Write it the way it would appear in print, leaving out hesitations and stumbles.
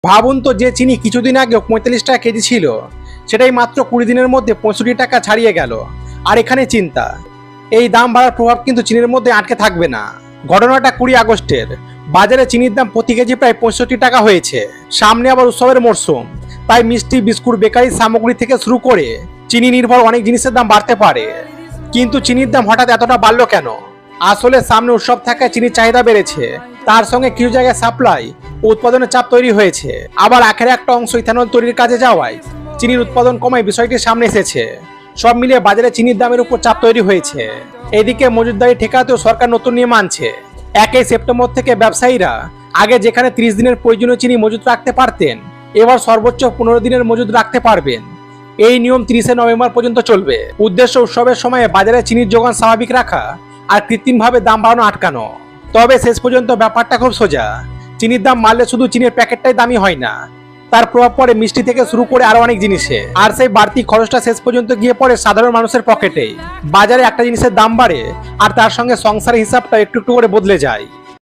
ভাবুন তো, যে চিনি কিছুদিন আগে 45 টাকা কেজি ছিল, সেটাই মাত্র 20 দিনের মধ্যে 65 টাকা ছাড়িয়ে গেল। আর এখানে চিন্তা, এই দাম বাড়ার প্রভাব কিন্তু চিনির মধ্যে আটকে থাকবে না। ঘটনাটা 20 আগস্টের। বাজারে চিনির দাম প্রতি কেজি প্রায় 65 টাকা হয়েছে। সামনে আবার উৎসবের মরশুম, তাই মিষ্টি, বিস্কুট, বেকারি সামগ্রী থেকে শুরু করে চিনি নির্ভর অনেক জিনিসের দাম বাড়তে পারে। কিন্তু চিনির দাম হঠাৎ এতটা বাড়লো কেন? আসলে সামনে উৎসব থাকায় চিনির চাহিদা বেড়েছে, তার সঙ্গে কিছু জায়গায় সাপ্লাই ও উৎপাদনের চাপ তৈরি হয়েছে। আবার আখের একটা অংশ ইথানল তৈরির কাজে যাওয়ায় চিনির উৎপাদন কমায় বিষয়টি সামনে এসেছে। সব মিলিয়ে বাজারে চিনির দামের উপর চাপ তৈরি হয়েছে। এদিকে মজুতদারি ঠেকাতেও সরকার নতুন নিয়ম আনছে। 1 সেপ্টেম্বর থেকে ব্যবসায়ীরা আগে যেখানে 30 দিনের প্রয়োজনীয় চিনি মজুত রাখতে পারতেন, এবার সর্বোচ্চ 15 দিনের মজুত রাখতে পারবেন। এই নিয়ম 30 নভেম্বর পর্যন্ত চলবে। উদ্দেশ্য উৎসবের সময়ে বাজারে চিনির যোগান স্বাভাবিক রাখা আর কৃত্রিমভাবে দাম বাড়ানো আটকানো। তবে শেষ পর্যন্ত ব্যাপারটা খুব সোজা। চিনির দাম বাড়লে শুধু চিনির প্যাকেটটাই দামি হয় না, তার প্রভাব পড়ে মিষ্টি থেকে শুরু করে আরো অনেক জিনিসে। আর সেই বাড়তি খরচটা শেষ পর্যন্ত গিয়ে পড়ে সাধারণ মানুষের পকেটে। বাজারে একটা জিনিসের দাম বাড়ে আর তার সঙ্গে সংসারের হিসাবটা একটু একটু করে বদলে যায়।